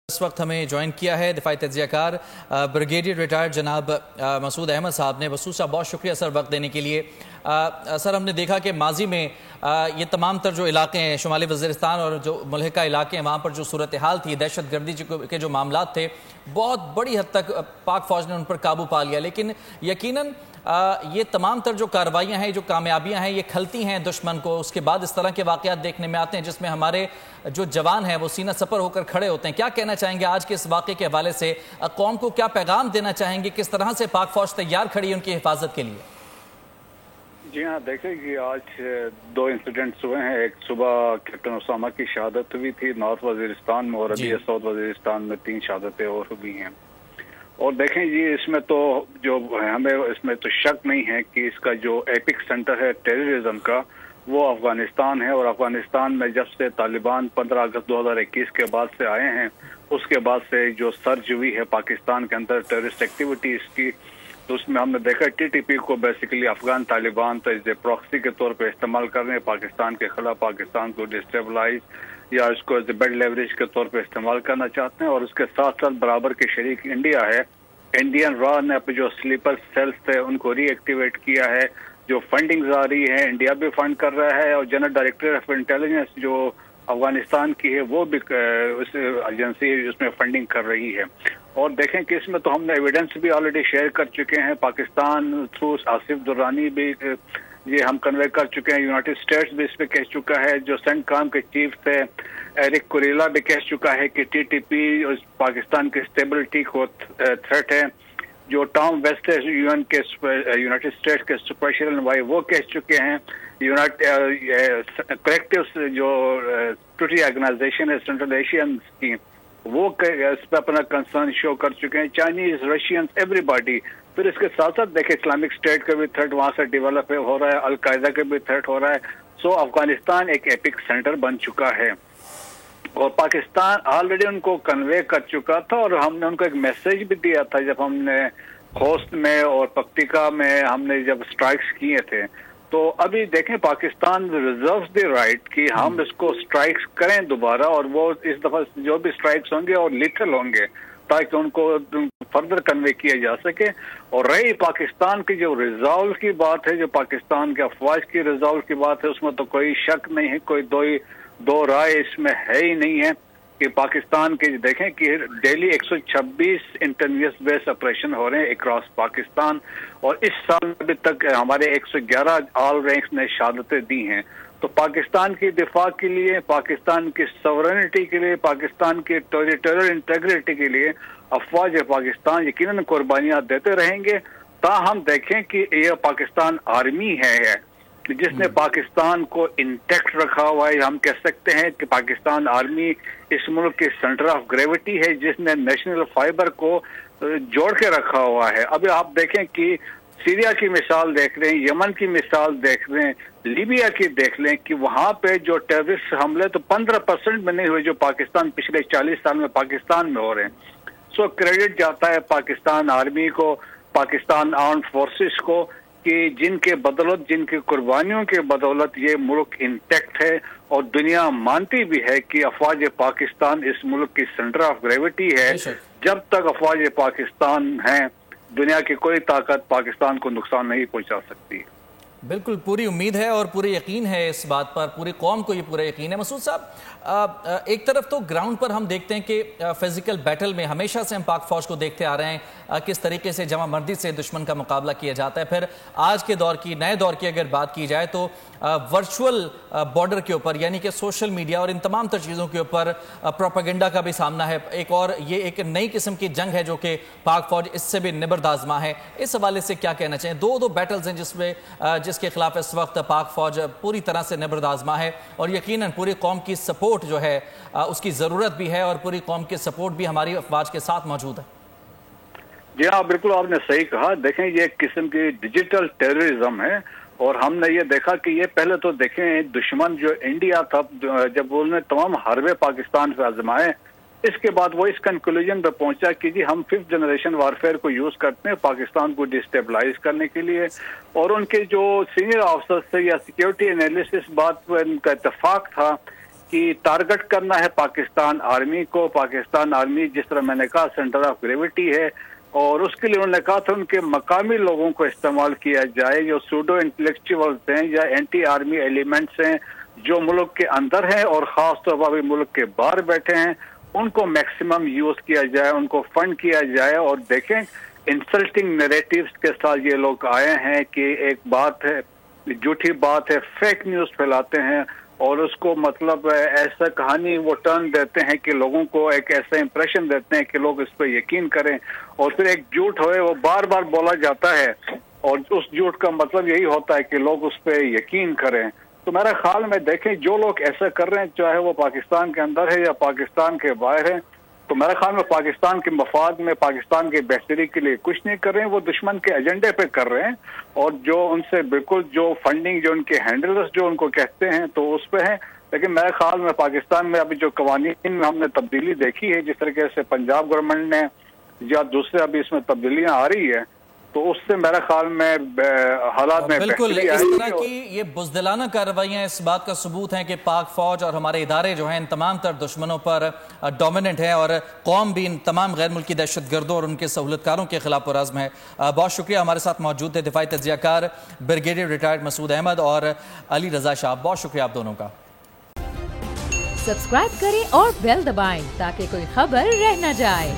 اس وقت ہمیں جوائن کیا ہے دفاعی تجزیہ کار بریگیڈیئر ریٹائرڈ جناب مسعود احمد صاحب نے۔ مسعود صاحب بہت شکریہ سر وقت دینے کے لیے۔ سر ہم نے دیکھا کہ ماضی میں یہ تمام تر جو علاقے ہیں شمالی وزیرستان اور جو ملحقہ علاقے ہیں وہاں پر جو صورتحال تھی دہشت گردی کے جو معاملات تھے بہت بڑی حد تک پاک فوج نے ان پر قابو پا لیا، لیکن یقیناً یہ تمام تر جو کارروائیاں ہیں جو کامیابیاں ہیں یہ کھلتی ہیں دشمن کو، اس کے بعد اس طرح کے واقعات دیکھنے میں آتے ہیں جس میں ہمارے جو جوان ہیں وہ سینہ سپر ہو کر کھڑے ہوتے ہیں۔ کیا کہنا چاہیں گے آج کے اس واقعے کے حوالے سے؟ قوم کو کیا پیغام دینا چاہیں گے؟ کس طرح سے پاک فوج تیار کھڑی ہے ان کی حفاظت کے لیے؟ جی ہاں، دیکھیں کہ آج دو انسیڈنٹس ہوئے ہیں۔ ایک صبح کیپٹن اسامہ کی شہادت ہوئی تھی نارتھ وزیرستان میں، اور ابھی ساؤتھ وزیرستان میں 3 شہادتیں اور ہوئی ہیں۔ اور دیکھیں جی اس میں تو جو ہمیں اس میں تو شک نہیں ہے کہ اس کا جو ایپک سینٹر ہے ٹیررزم کا وہ افغانستان ہے، اور افغانستان میں جب سے طالبان 15 اگست 2021 کے بعد سے آئے ہیں اس کے بعد سے جو سرج ہوئی ہے پاکستان کے اندر ٹیررسٹ ایکٹیویٹیز کی، تو اس میں ہم نے دیکھا ٹی ٹی پی کو بیسیکلی افغان طالبان تو ایز اے پراکسی کے طور پہ استعمال کر رہے ہیں پاکستان کے خلاف، پاکستان کو ڈسٹیبلائز یا اس کو ایز اے بیڈ لیوریج کے طور پہ استعمال کرنا چاہتے ہیں۔ اور اس کے ساتھ ساتھ برابر کے شریک انڈیا ہے، انڈین را نے اپنے جو سلیپر سیلز تھے ان کو ری ایکٹیویٹ کیا ہے، جو فنڈنگ آ رہی ہے انڈیا بھی فنڈ کر رہا ہے، اور جنرل ڈائریکٹر آف انٹیلیجنس جو افغانستان کی ہے وہ بھی اس ایجنسی اس میں فنڈنگ کر رہی ہے۔ اور دیکھیں کہ اس میں تو ہم نے ایویڈنس بھی آلریڈی شیئر کر چکے ہیں، پاکستان تھرو آصف درانی بھی یہ ہم کنوے کر چکے ہیں، یونائٹڈ اسٹیٹس بھی اس پہ کہہ چکا ہے، جو سینٹ کام کے چیف تھے ایرک کوریلا بھی کہہ چکا ہے کہ ٹی ٹی پی پاکستان کی اسٹیبلٹی کو تھریٹ ہے، جو ٹام ویسٹ یو این کے یونائٹڈ اسٹیٹس کے اسپیشل انوائے وہ کہہ چکے ہیں، کریکٹیو جو ٹوٹی آرگنائزیشن ہے سینٹرل ایشین کی وہ اس پہ اپنا کنسرن شو کر چکے ہیں، چائنیز رشینز ایوری باڈی۔ پھر اس کے ساتھ ساتھ دیکھیں اسلامک اسٹیٹ کا بھی تھریٹ وہاں سے ڈیولپ ہو رہا ہے، القاعدہ کا بھی تھریٹ ہو رہا ہے۔ سو افغانستان ایک ایپک سینٹر بن چکا ہے، اور پاکستان آلریڈی ان کو کنوے کر چکا تھا، اور ہم نے ان کو ایک میسج بھی دیا تھا جب ہم نے خوست میں اور پکتیکا میں ہم نے جب سٹرائکس کیے تھے۔ تو ابھی دیکھیں پاکستان ریزروز دی رائٹ کہ ہم اس کو سٹرائکس کریں دوبارہ، اور وہ اس دفعہ جو بھی سٹرائکس ہوں گے اور لیتھل ہوں گے تاکہ ان کو فردر کنوے کیا جا سکے۔ اور رہی پاکستان کی جو ریزالو کی بات ہے، جو پاکستان کے افواج کی ریزالو کی بات ہے، اس میں تو کوئی شک نہیں ہے، کوئی دو رائے اس میں ہے ہی نہیں ہے کہ پاکستان کے دیکھیں کہ ڈیلی 126 انٹرنیوس بیس آپریشن ہو رہے ہیں اکراس پاکستان، اور اس سال ابھی تک ہمارے 111 آل رینکس نے شہادتیں دی ہیں۔ تو پاکستان کی دفاع کے لیے، پاکستان کی سورینٹی کے لیے، پاکستان کی ٹیریٹوریل انٹیگریٹی کے لیے افواج پاکستان یقیناً قربانیاں دیتے رہیں گے، تاہم دیکھیں کہ یہ پاکستان آرمی ہے جس نے پاکستان کو انٹیکٹ رکھا ہوا ہے۔ ہم کہہ سکتے ہیں کہ پاکستان آرمی اس ملک کے سینٹر آف گریوٹی ہے، جس نے نیشنل فائبر کو جوڑ کے رکھا ہوا ہے۔ ابھی آپ دیکھیں کہ سیریا کی مثال دیکھ لیں، یمن کی مثال دیکھ لیں، لیبیا کی دیکھ لیں کہ وہاں پہ جو ٹیررسٹ حملے تو 15% میں نہیں ہوئے جو پاکستان پچھلے 40 سال میں پاکستان میں ہو رہے ہیں۔ سو کریڈٹ جاتا ہے پاکستان آرمی کو، پاکستان آرمڈ فورسز کو، کہ جن کے بدولت، جن کی قربانیوں کے بدولت یہ ملک انٹیکٹ ہے، اور دنیا مانتی بھی ہے کہ افواج پاکستان اس ملک کی سینٹر آف گریوٹی ہے۔ جب تک افواج پاکستان ہیں دنیا کی کوئی طاقت پاکستان کو نقصان نہیں پہنچا سکتی۔ بالکل پوری امید ہے اور پوری یقین ہے اس بات پر، پوری قوم کو یہ پورا یقین ہے۔ مسعود صاحب ایک طرف تو گراؤنڈ پر ہم دیکھتے ہیں کہ فزیکل بیٹل میں ہمیشہ سے ہم پاک فوج کو دیکھتے آ رہے ہیں کس طریقے سے جمع مردی سے دشمن کا مقابلہ کیا جاتا ہے۔ پھر آج کے دور کی، نئے دور کی اگر بات کی جائے تو ورچوئل بارڈر کے اوپر یعنی کہ سوشل میڈیا اور ان تمام تر چیزوں کے اوپر پروپیگنڈا کا بھی سامنا ہے، اور یہ ایک نئی قسم کی جنگ ہے جو کہ پاک فوج اس سے بھی نبرد آزما ہے۔ اس حوالے سے کیا کہنا چاہیں؟ دو بیٹلز ہیں جس کے خلاف اس وقت پاک فوج پوری طرح سے نبرد آزما ہے، اور یقیناً پوری قوم کی سپورٹ جو ہے اس کی ضرورت بھی ہے، اور پوری قوم کی سپورٹ بھی ہماری افواج کے ساتھ موجود ہے۔ جی ہاں بالکل آپ نے صحیح کہا۔ دیکھیں یہ ایک قسم کی ڈیجیٹل ٹیررزم ہے، اور ہم نے یہ دیکھا کہ یہ پہلے تو دیکھیں دشمن جو انڈیا تھا جب انہوں نے تمام حربے پاکستان سے آزمائے، اس کے بعد وہ اس کنکلوژن پہ پہنچا کہ جی ہم 5th جنریشن وارفیئر کو یوز کرتے ہیں پاکستان کو ڈسٹیبلائز کرنے کے لیے، اور ان کے جو سینئر آفیسرز تھے یا سیکیورٹی انالیسٹ اس بات پر ان کا اتفاق تھا کہ ٹارگٹ کرنا ہے پاکستان آرمی کو. پاکستان آرمی جس طرح میں نے کہا سینٹر آف گریوٹی ہے, اور اس کے لیے انہوں نے کہا تھا ان کے مقامی لوگوں کو استعمال کیا جائے جو سوڈو انٹلیکچوئلز ہیں یا اینٹی آرمی ایلیمنٹس ہیں جو ملک کے اندر ہیں اور خاص طور پر ملک کے باہر بیٹھے ہیں, ان کو میکسیمم یوز کیا جائے, ان کو فنڈ کیا جائے. اور دیکھیں انسلٹنگ نیریٹیوز کے ساتھ یہ لوگ آئے ہیں کہ ایک بات ہے, جھوٹی بات ہے, فیک نیوز پھیلاتے ہیں اور اس کو مطلب ایسا کہانی وہ ٹرن دیتے ہیں کہ لوگوں کو ایک ایسا امپریشن دیتے ہیں کہ لوگ اس پہ یقین کریں, اور پھر ایک جھوٹ ہوئے وہ بار بار بولا جاتا ہے اور اس جھوٹ کا مطلب یہی ہوتا ہے کہ لوگ اس پہ یقین کریں. تو میرا خیال میں دیکھیں جو لوگ ایسا کر رہے ہیں چاہے وہ پاکستان کے اندر ہے یا پاکستان کے باہر ہے, تو میرے خیال میں پاکستان کے مفاد میں پاکستان کی بہتری کے لیے کچھ نہیں کر رہے ہیں, وہ دشمن کے ایجنڈے پہ کر رہے ہیں. اور جو ان سے بالکل جو فنڈنگ جو ان کے ہینڈلرز جو ان کو کہتے ہیں تو اس پہ ہیں. لیکن میرے خیال میں پاکستان میں ابھی جو قوانین میں ہم نے تبدیلی دیکھی ہے, جس طریقے سے پنجاب گورنمنٹ نے یا دوسرے ابھی اس میں تبدیلیاں آ رہی ہے, تو اس سے میرے خیال میں حالات میں بالکل اس طرح کی یہ بزدلانہ کارروائیاں اس بات کا ثبوت ہیں کہ پاک فوج اور ہمارے ادارے جو ہیں ان تمام تر دشمنوں پر ڈومیننٹ ہیں, اور قوم بھی ان تمام غیر ملکی دہشت گردوں اور ان کے سہولت کاروں کے خلاف پرعزم ہے. بہت شکریہ. ہمارے ساتھ موجود تھے دفاعی تجزیہ کار بریگیڈیئر ریٹائرڈ مسعود احمد اور علی رضا شاہ. بہت شکریہ آپ دونوں کا. سبسکرائب کریں اور بیل دبائیں تاکہ کوئی خبر رہ نہ جائے.